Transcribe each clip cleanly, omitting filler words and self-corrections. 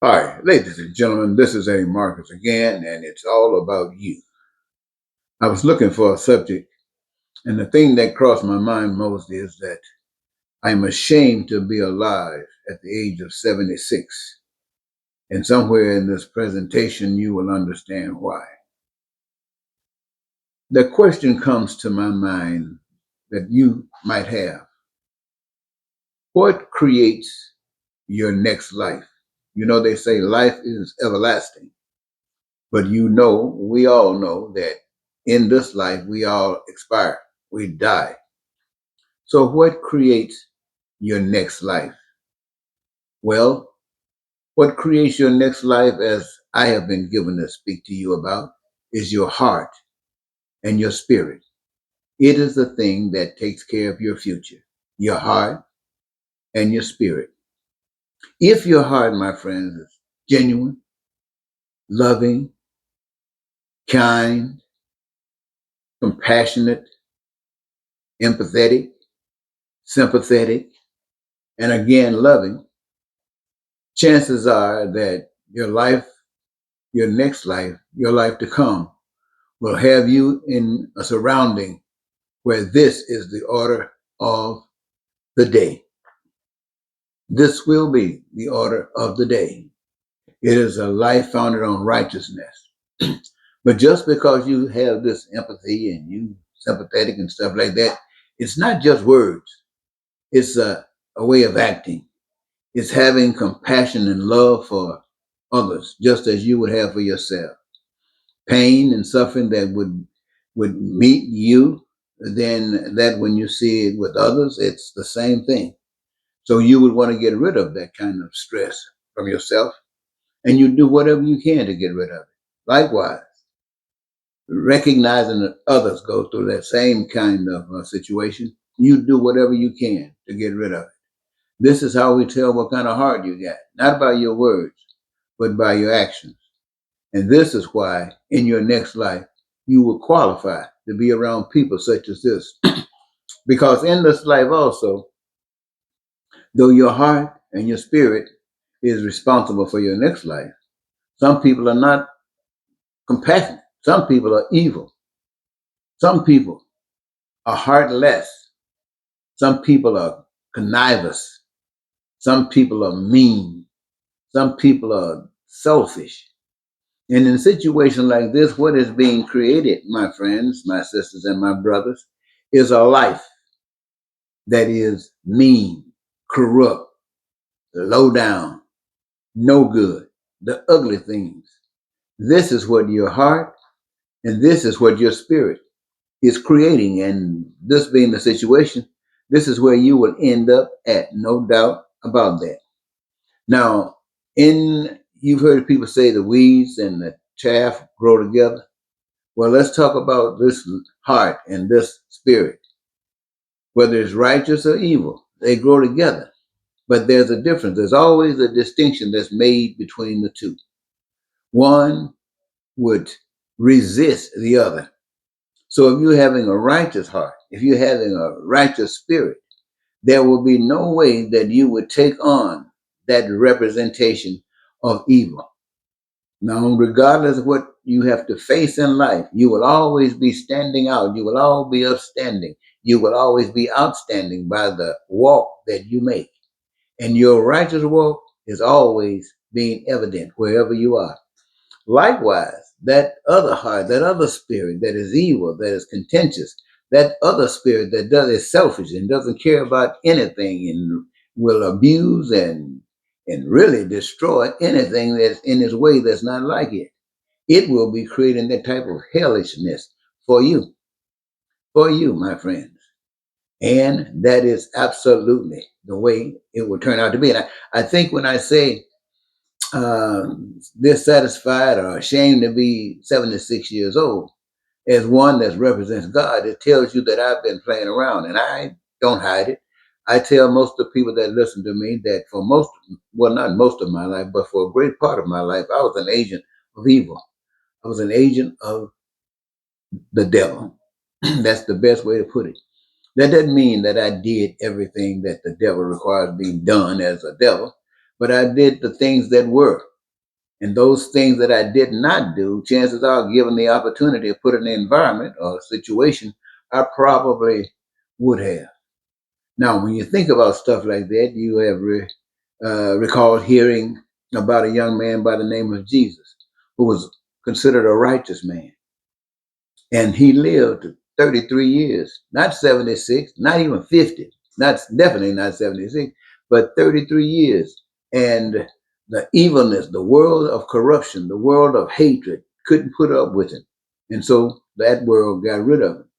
Hi, ladies and gentlemen, this is Eddie Marcus again, and it's all about you. I was looking for a subject, and the thing that crossed my mind most is that I'm ashamed to be alive at the age of 76. And somewhere in this presentation, you will understand why. The question comes to my mind that you might have. What creates your next life? You know, they say life is everlasting. But we all know that in this life, we all expire, we die. So, what creates your next life? Well, what creates your next life, as I have been given to speak to you about, is your heart and your spirit. It is the thing that takes care of your future, your heart and your spirit. If your heart, my friends, is genuine, loving, kind, compassionate, empathetic, sympathetic, and again, loving, chances are that your life, your next life, your life to come, will have you in a surrounding where this is the order of the day. This will be the order of the day. It is a life founded on righteousness. But just because you have this empathy and you sympathetic and stuff like that, it's not just words. It's a way of acting. It's having compassion and love for others, just as you would have for yourself. Pain and suffering that would meet you, then that when you see it with others, it's the same thing. So you would want to get rid of that kind of stress from yourself, and you do whatever you can to get rid of it. Likewise, recognizing that others go through that same kind of situation, you do whatever you can to get rid of it. This is how we tell what kind of heart you got, not by your words, but by your actions. And this is why in your next life, you will qualify to be around people such as this. Because in this life also, though your heart and your spirit is responsible for your next life, some people are not compassionate. Some people are evil. Some people are heartless. Some people are connivers. Some people are mean. Some people are selfish. And in a situation like this, what is being created, my friends, my sisters, and my brothers, is a life that is mean, corrupt, low down, no good, the ugly things. This is what your heart and this is what your spirit is creating. And this being the situation, this is where you will end up at, no doubt about that. Now, you've heard people say the weeds and the chaff grow together. Well, let's talk about this heart and this spirit. Whether it's righteous or evil, they grow together. But there's a difference. There's always a distinction that's made between the two. One would resist the other. So if you're having a righteous heart, if you're having a righteous spirit, there will be no way that you would take on that representation of evil. Now, regardless of what you have to face in life, you will always be standing out. You will always be upstanding. You will always be outstanding by the walk that you make. And your righteous walk is always being evident wherever you are. Likewise, that other heart, that other spirit that is evil, that is contentious, that other spirit that is selfish and doesn't care about anything and will abuse and really destroy anything that's in its way that's not like it. It will be creating that type of hellishness for you, my friends. And that is absolutely the way it will turn out to be. And I think when I say dissatisfied or ashamed to be 76 years old, as one that represents God, it tells you that I've been playing around and I don't hide it. I tell most of the people that listen to me that for most, well, not most of my life, but for a great part of my life, I was an agent of evil. I was an agent of the devil. That's the best way to put it. That doesn't mean that I did everything that the devil requires being done as a devil, but I did the things that were And those things that I did not do, chances are, given the opportunity to put in an environment or a situation, I probably would have. Now, when you think about stuff like that, you have recalled hearing about a young man by the name of Jesus, who was considered a righteous man. And he lived 33 years, not 76, not even 50, not definitely not 76, but 33 years. And the evilness, the world of corruption, the world of hatred couldn't put up with him. And so that world got rid of him.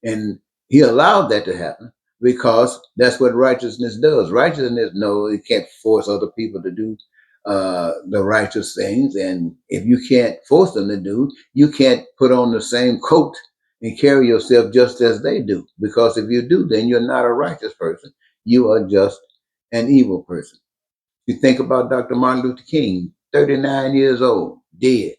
And he allowed that to happen because that's what righteousness does. Righteousness, no, it can't force other people to do the righteous things. And if you can't force them to do, you can't put on the same coat and carry yourself just as they do. Because if you do, then you're not a righteous person. You are just an evil person. You think about Dr. Martin Luther King, 39 years old, dead.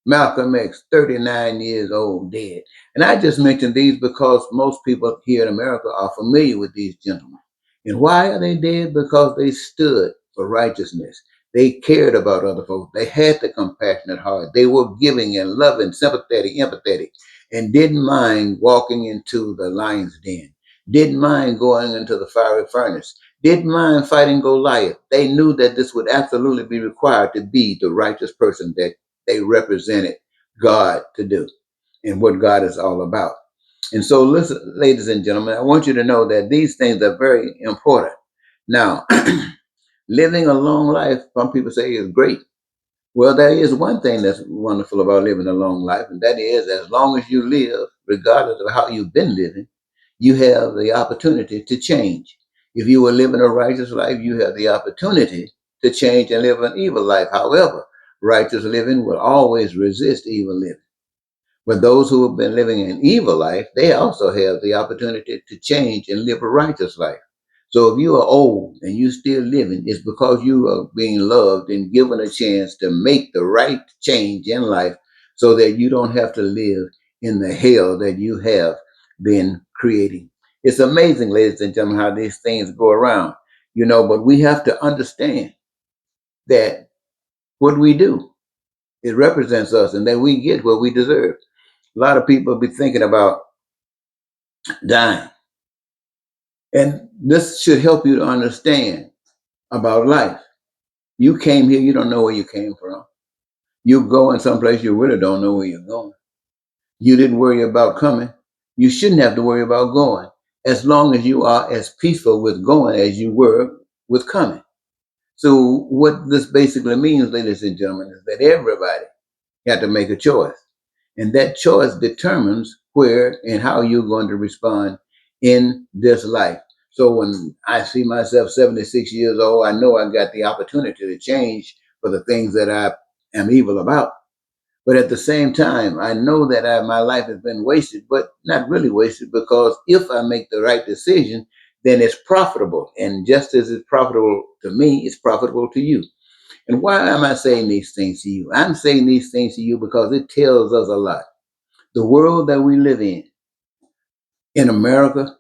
Malcolm X, 39 years old, dead. And I just mentioned these because most people here in America are familiar with these gentlemen. And why are they dead? Because they stood for righteousness. They cared about other folks. They had the compassionate heart. They were giving and loving, sympathetic, empathetic, and didn't mind walking into the lion's den, didn't mind going into the fiery furnace, didn't mind fighting Goliath. They knew that this would absolutely be required to be the righteous person that they represented God to do and what God is all about. And so, listen, ladies and gentlemen, I want you to know that these things are very important. Now, living a long life, some people say, is great. Well, there is one thing that's wonderful about living a long life, and that is as long as you live, regardless of how you've been living, you have the opportunity to change. If you were living a righteous life, you have the opportunity to change and live an evil life. However, righteous living will always resist evil living. But those who have been living an evil life, they also have the opportunity to change and live a righteous life. So if you are old and you still living, it's because you are being loved and given a chance to make the right change in life so that you don't have to live in the hell that you have been creating. It's amazing, ladies and gentlemen, how these things go around, but we have to understand that what we do, it represents us and that we get what we deserve. A lot of people be thinking about dying. And this should help you to understand about life. You came here, you don't know where you came from. You go in someplace you really don't know where you're going. You didn't worry about coming. You shouldn't have to worry about going as long as you are as peaceful with going as you were with coming. So what this basically means, ladies and gentlemen, is that everybody had to make a choice. And that choice determines where and how you're going to respond in this life. So when I see myself 76 years old, I know I got the opportunity to change for the things that I am evil about. But at the same time, I know that my life has been wasted, but not really wasted, because if I make the right decision, then it's profitable. And just as it's profitable to me, it's profitable to you. And why am I saying these things to you? I'm saying these things to you because it tells us a lot. The world that we live in America,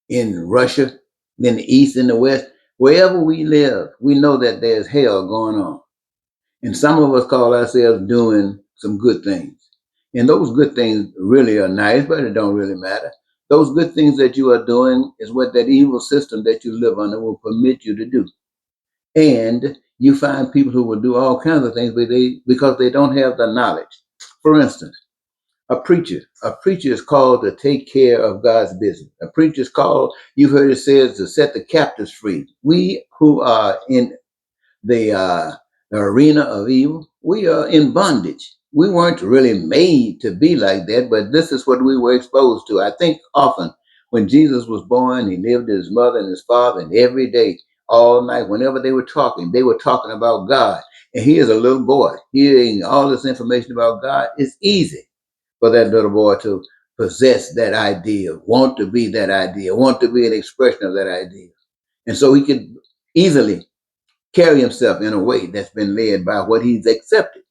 in Russia, in the East, in the West, wherever we live, we know that there's hell going on. And some of us call ourselves doing some good things. And those good things really are nice, but it don't really matter. Those good things that you are doing is what that evil system that you live under will permit you to do. And you find people who will do all kinds of things because they don't have the knowledge. For instance, a preacher. A preacher is called to take care of God's business. A preacher is called, you've heard it says, to set the captives free. We who are in the, uh, the arena of evil, we are in bondage. We weren't really made to be like that, but this is what we were exposed to. I think often when Jesus was born, he lived with his mother and his father, and every day, all night, whenever they were talking about God. And here's a little boy hearing all this information about God. It's easy for that little boy to possess that idea, want to be that idea, want to be an expression of that idea. And so he could easily carry himself in a way that's been led by what he's accepted.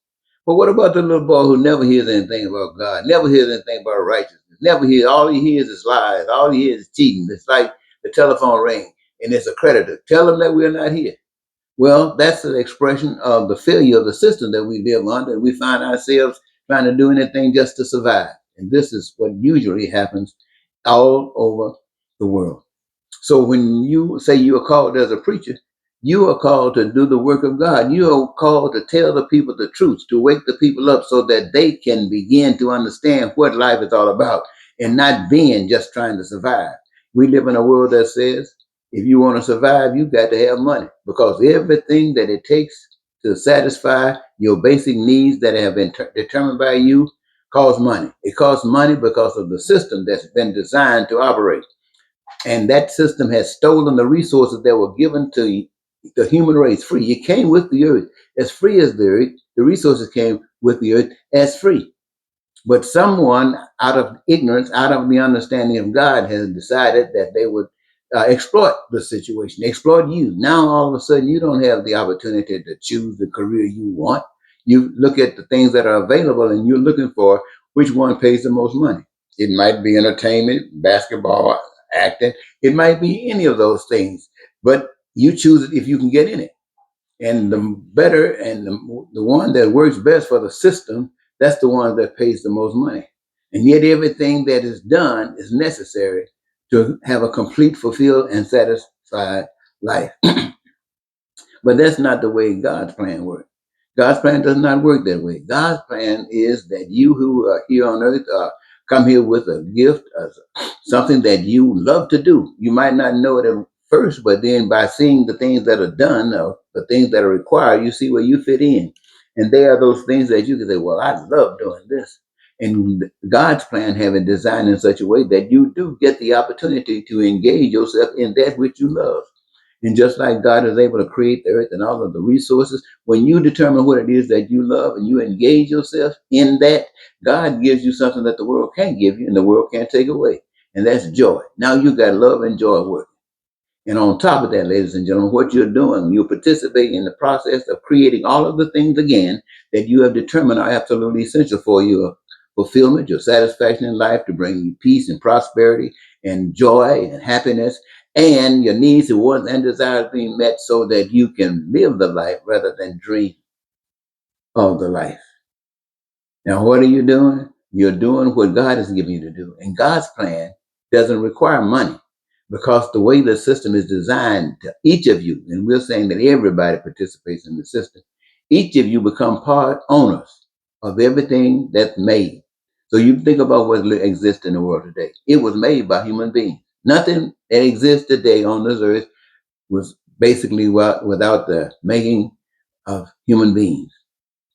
But what about the little boy who never hears anything about God, never hears anything about righteousness, never hears, all he hears is lies, all he hears is cheating. It's like the telephone ring and it's a creditor. Tell him that we're not here. Well, that's an expression of the failure of the system that we live under, and we find ourselves trying to do anything just to survive. And this is what usually happens all over the world. So when you say you are called as a preacher, you are called to do the work of God. You are called to tell the people the truth, to wake the people up so that they can begin to understand what life is all about and not being just trying to survive. We live in a world that says if you want to survive, you've got to have money because everything that it takes to satisfy your basic needs that have been determined by you costs money. It costs money because of the system that's been designed to operate. And that system has stolen the resources that were given to the human race free. It came with the earth as free as the earth. The resources came with the earth as free. But someone, out of ignorance, out of the understanding of God, has decided that they would exploit the situation, exploit you. Now, all of a sudden, you don't have the opportunity to choose the career you want. You look at the things that are available and you're looking for which one pays the most money. It might be entertainment, basketball, acting. It might be any of those things, but you choose it if you can get in it. And the better and the one that works best for the system, that's the one that pays the most money. And yet everything that is done is necessary to have a complete, fulfilled, and satisfied life. But that's not the way God's plan works. God's plan does not work that way. God's plan is that you who are here on earth come here with a gift, something that you love to do. You might not know it at first, but then by seeing the things that are done, or the things that are required, you see where you fit in. And they are those things that you can say, well, I love doing this. And God's plan have it designed in such a way that you do get the opportunity to engage yourself in that which you love. And just like God is able to create the earth and all of the resources, when you determine what it is that you love and you engage yourself in that, God gives you something that the world can't give you and the world can't take away. And that's joy. Now you got love and joy working. And on top of that, ladies and gentlemen, what you're doing, you participate in the process of creating all of the things again that you have determined are absolutely essential for your fulfillment, your satisfaction in life, to bring you peace and prosperity and joy and happiness, and your needs and wants and desires being met so that you can live the life rather than dream of the life. Now, what are you doing? You're doing what God has given you to do. And God's plan doesn't require money because the way the system is designed, to each of you, and we're saying that everybody participates in the system, each of you become part owners of everything that's made. So you think about what exists in the world today. It was made by human beings. Nothing that exists today on this earth was basically without the making of human beings.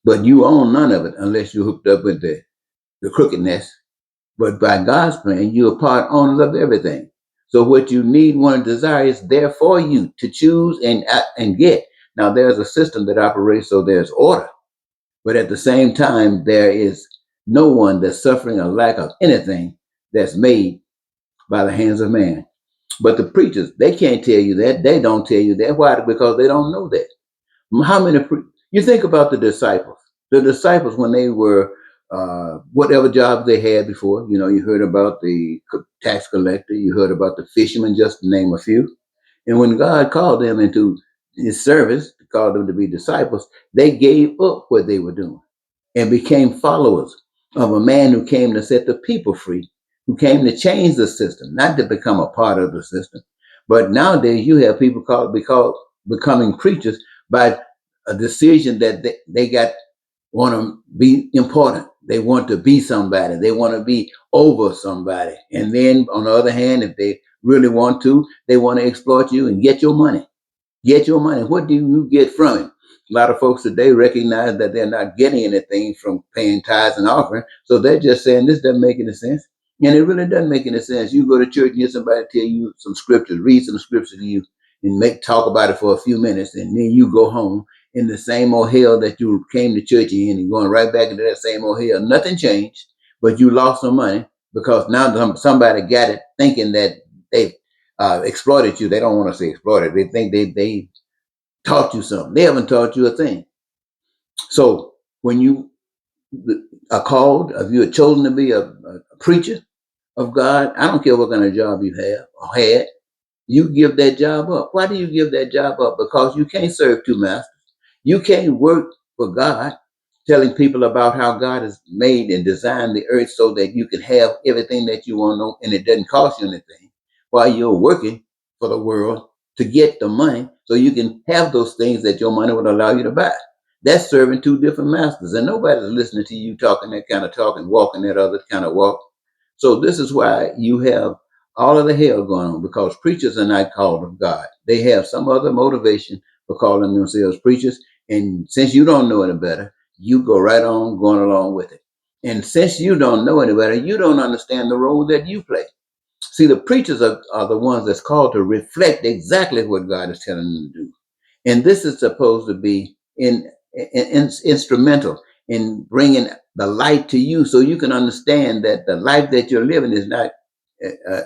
But you own none of it unless you're hooked up with the crookedness. But by God's plan, you are part owners of everything. So what you need, want, and desire is there for you to choose and get. Now there's a system that operates so there's order, but at the same time there is no one that's suffering a lack of anything that's made by the hands of man. But the preachers, they can't tell you that. They don't tell you that. Why? Because they don't know that. How many? You think about the disciples. The disciples, when they were whatever jobs they had before, you heard about the tax collector, you heard about the fisherman, just to name a few. And when God called them into His service, called them to be disciples, they gave up what they were doing and became followers of a man who came to set the people free, who came to change the system, not to become a part of the system. But nowadays, you have people becoming preachers by a decision that they got want to be important. They want to be somebody. They want to be over somebody. And then on the other hand, if they really want to, they want to exploit you and get your money. Get your money. What do you get from it? A lot of folks today recognize that they're not getting anything from paying tithes and offering. So they're just saying this doesn't make any sense. And it really doesn't make any sense. You go to church and get somebody to tell you some scriptures, read some scriptures to you and talk about it for a few minutes. And then you go home in the same old hell that you came to church in and going right back into that same old hell. Nothing changed, but you lost some money because now somebody got it thinking that they exploited you. They don't want to say exploited. They think they taught you something. They haven't taught you a thing. So when you are called, if you are chosen to be a preacher of God, I don't care what kind of job you have or had, you give that job up. Why do you give that job up? Because you can't serve two masters. You can't work for God, telling people about how God has made and designed the earth so that you can have everything that you want to know and it doesn't cost you anything, while you're working for the world to get the money so you can have those things that your money would allow you to buy. That's serving two different masters, and nobody's listening to you talking that kind of talk and walking that other kind of walk. So this is why you have all of the hell going on, because preachers are not called of God. They have some other motivation for calling themselves preachers. And since you don't know any better, you go right on going along with it. And since you don't know any better, you don't understand the role that you play. See, the preachers are the ones that's called to reflect exactly what God is telling them to do. And this is supposed to be instrumental in bringing the light to you so you can understand that the life that you're living is not uh,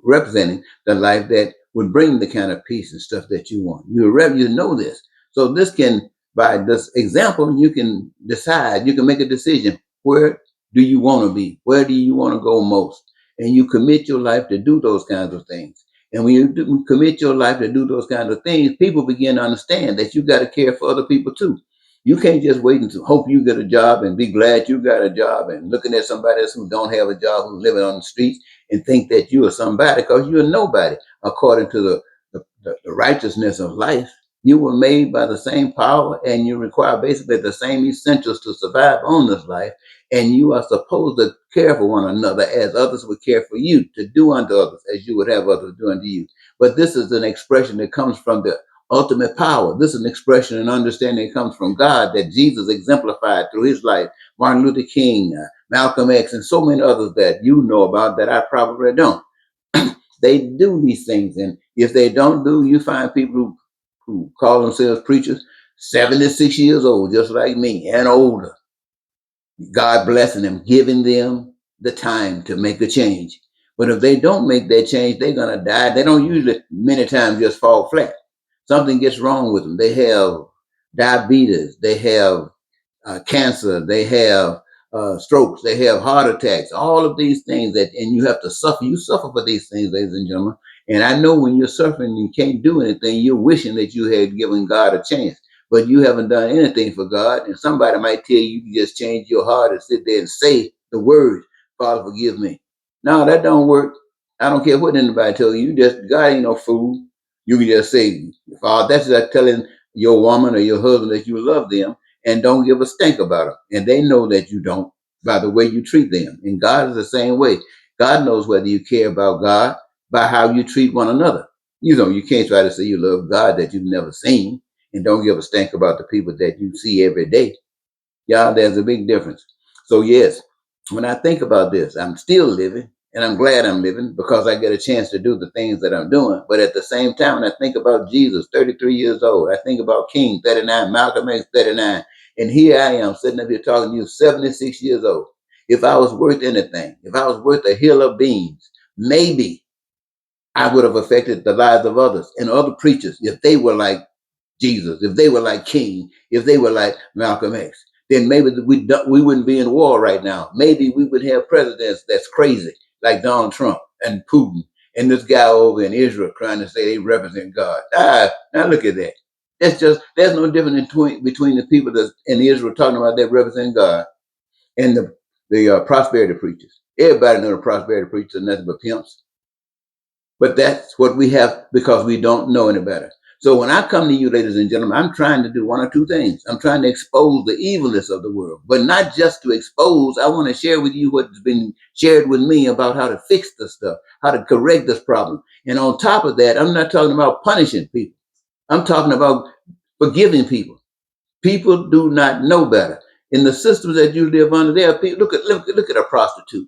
representing the life that would bring the kind of peace and stuff that you want. You know this. So this can, by this example, you can decide, you can make a decision. Where do you want to be? Where do you want to go most? And you commit your life to do those kinds of things. And when you commit your life to do those kinds of things, people begin to understand that you got to care for other people too. You can't just wait and hope you get a job and be glad you got a job and looking at somebody else who don't have a job, who's living on the streets, and think that you are somebody, because you're nobody according to the righteousness of life. You were made by the same power, and you require basically the same essentials to survive on this life. And you are supposed to care for one another as others would care for you, to do unto others as you would have others do unto you. But this is an expression that comes from the ultimate power. This is an expression and understanding that comes from God that Jesus exemplified through his life. Martin Luther King, Malcolm X, and so many others that you know about that I probably don't. They do these things. And if they don't do, you find people who call themselves preachers, 76 years old, just like me, and older. God blessing them, giving them the time to make a change. But if they don't make that change, they're going to die. They don't usually, many times, just fall flat. Something gets wrong with them. They have diabetes. They have cancer, they have strokes, they have heart attacks, all of these things that, and you have to suffer. You suffer for these things, ladies and gentlemen. And I know when you're suffering and you can't do anything, you're wishing that you had given God a chance, but you haven't done anything for God. And somebody might tell you, you just change your heart and sit there and say the words, Father, forgive me. No, that don't work. I don't care what anybody tells you. You just, God ain't no fool. You can just say, Father, that's like telling your woman or your husband that you love them and don't give a stink about them. And they know that you don't by the way you treat them. And God is the same way. God knows whether you care about God by how you treat one another. You know, you can't try to say you love God that you've never seen and don't give a stink about the people that you see every day. Y'all, there's a big difference. So yes, when I think about this, I'm still living and I'm glad I'm living because I get a chance to do the things that I'm doing. But at the same time, when I think about Jesus, 33 years old, I think about King, 39, Malcolm X, 39. And here I am sitting up here talking to you, 76 years old. If I was worth anything, if I was worth a hill of beans, maybe I would have affected the lives of others and other preachers if they were like Jesus, if they were like King, if they were like Malcolm X, then maybe we wouldn't be in war right now. Maybe we would have presidents that's crazy, like Donald Trump and Putin, and this guy over in Israel trying to say they represent God. Now look at that. That's just, there's no difference between the people that's in Israel talking about they represent God and the prosperity preachers. Everybody know the prosperity preachers are nothing but pimps. But that's what we have because we don't know any better. So when I come to you, ladies and gentlemen, I'm trying to do one or two things. I'm trying to expose the evilness of the world, but not just to expose. I want to share with you what's been shared with me about how to fix this stuff, how to correct this problem. And on top of that, I'm not talking about punishing people. I'm talking about forgiving people. People do not know better. In the systems that you live under, there are people, look at a prostitute.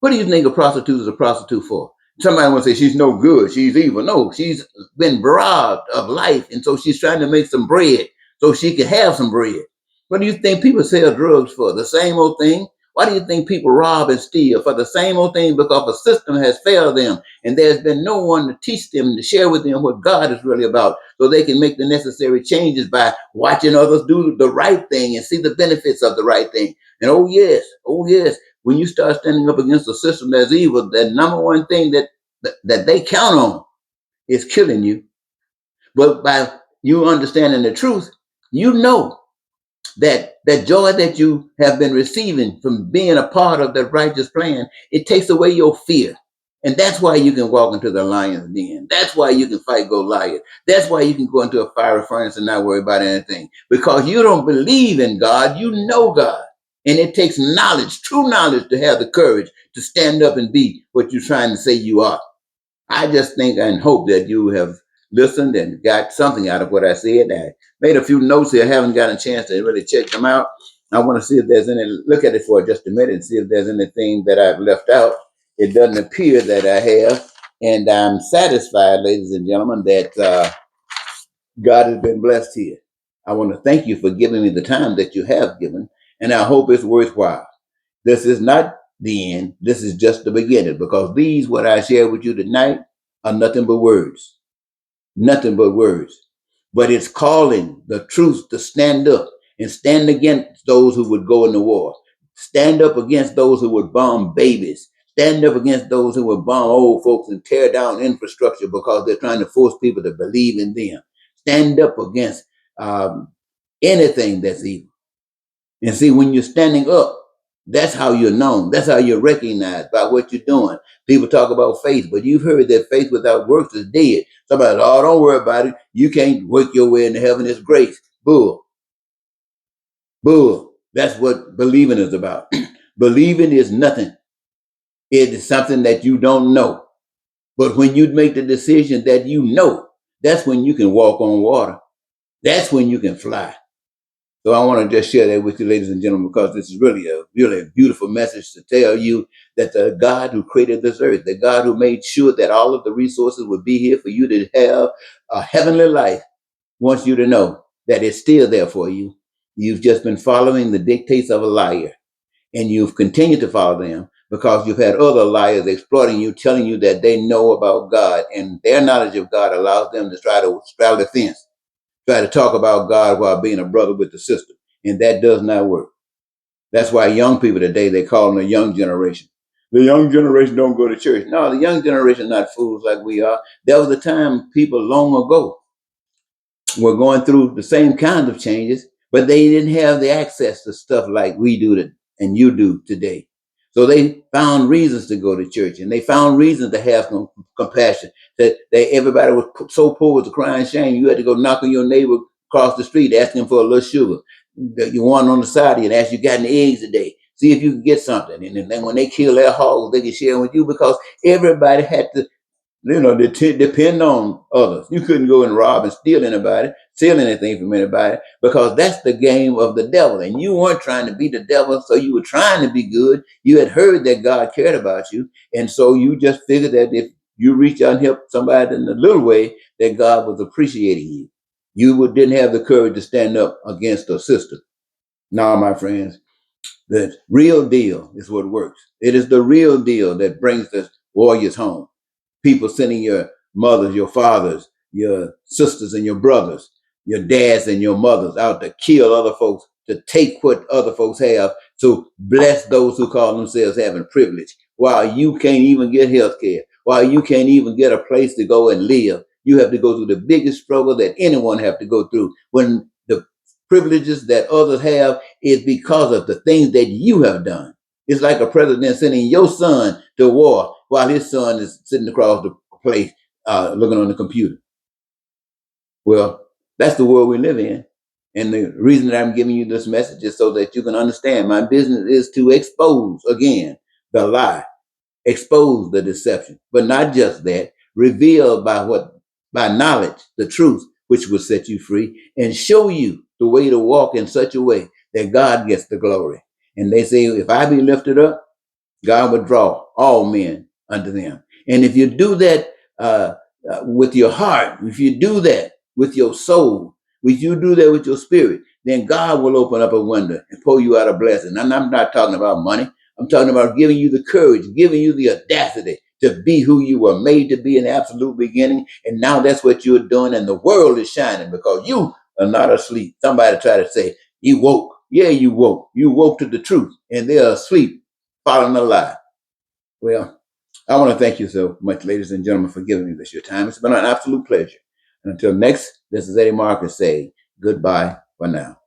What do you think a prostitute is a prostitute for? Somebody want to say she's no good, she's evil. No, she's been robbed of life, and so she's trying to make some bread so she can have some bread. What do you think people sell drugs for? The same old thing. Why do you think people rob and steal? For the same old thing, because the system has failed them, and there's been no one to teach them, to share with them what God is really about, so they can make the necessary changes by watching others do the right thing and see the benefits of the right thing. And oh yes, when you start standing up against a system that's evil, the number one thing that they count on is killing you. But by you understanding the truth, you know that joy that you have been receiving from being a part of the righteous plan, it takes away your fear. And that's why you can walk into the lion's den. That's why you can fight Goliath. That's why you can go into a fiery furnace and not worry about anything. Because you don't believe in God, you know God. And it takes knowledge, true knowledge, to have the courage to stand up and be what you're trying to say you are. I just think and hope that you have listened and got something out of what I said. I made a few notes here. I haven't gotten a chance to really check them out. I want to see if there's any, look at it for just a minute and see if there's anything that I've left out. It doesn't appear that I have. And I'm satisfied, ladies and gentlemen, that God has been blessed here. I want to thank you for giving me the time that you have given, and I hope it's worthwhile. This is not the end. This is just the beginning, because these, what I share with you tonight, are nothing but words. Nothing but words. But it's calling the truth to stand up and stand against those who would go into war. Stand up against those who would bomb babies. Stand up against those who would bomb old folks and tear down infrastructure because they're trying to force people to believe in them. Stand up against anything that's evil. And see, when you're standing up, that's how you're known. That's how you're recognized, by what you're doing. People talk about faith, but you've heard that faith without works is dead. Somebody, oh, don't worry about it. You can't work your way into heaven. It's grace. Bull. Bull. That's what believing is about. Believing is nothing. It is something that you don't know. But when you make the decision that you know, that's when you can walk on water. That's when you can fly. So I want to just share that with you, ladies and gentlemen, because this is really a beautiful message to tell you that the God who created this earth, the God who made sure that all of the resources would be here for you to have a heavenly life, wants you to know that it's still there for you. You've just been following the dictates of a liar, and you've continued to follow them because you've had other liars exploiting you, telling you that they know about God, and their knowledge of God allows them to try to straddle the fence, try to talk about God while being a brother with the sister. And that does not work. That's why young people today, they call them the young generation. The young generation don't go to church. No, the young generation not fools like we are. There was a time people long ago were going through the same kind of changes, but they didn't have the access to stuff like we do and you do today. So they found reasons to go to church, and they found reasons to have compassion. That everybody was so poor with the crying shame, you had to go knock on your neighbor across the street asking for a little sugar. You want on the side of you and ask, you got any eggs today? See if you can get something. And then when they kill their hogs, they can share with you, because everybody had to, they depend on others. You couldn't go and rob and steal anything from anybody, because that's the game of the devil. And you weren't trying to be the devil, so you were trying to be good. You had heard that God cared about you, and so you just figured that if you reach out and help somebody in a little way, that God was appreciating you. You didn't have the courage to stand up against a sister. No, my friends, the real deal is what works. It is the real deal that brings the warriors home. People sending your mothers, your fathers, your sisters and your brothers, your dads and your mothers out to kill other folks, to take what other folks have, to bless those who call themselves having privilege, while you can't even get health care, while you can't even get a place to go and live. You have to go through the biggest struggle that anyone have to go through, when the privileges that others have is because of the things that you have done. It's like a president sending your son to war while his son is sitting across the place looking on the computer. Well, that's the world we live in. And the reason that I'm giving you this message is so that you can understand my business is to expose, again, the lie, expose the deception, but not just that, reveal by knowledge, the truth, which will set you free, and show you the way to walk in such a way that God gets the glory. And they say, if I be lifted up, God would draw all men unto them. And if you do that with your heart, if you do that with your soul, if you do that with your spirit, then God will open up a window and pour you out a blessing. And I'm not talking about money. I'm talking about giving you the courage, giving you the audacity to be who you were made to be in the absolute beginning. And now that's what you're doing. And the world is shining because you are not asleep. Somebody try to say, you woke. Yeah, you woke. You woke to the truth, and they're asleep following a lie. Well, I want to thank you so much, ladies and gentlemen, for giving me this your time. It's been an absolute pleasure. And until next, this is Eddie Marcus saying goodbye for now.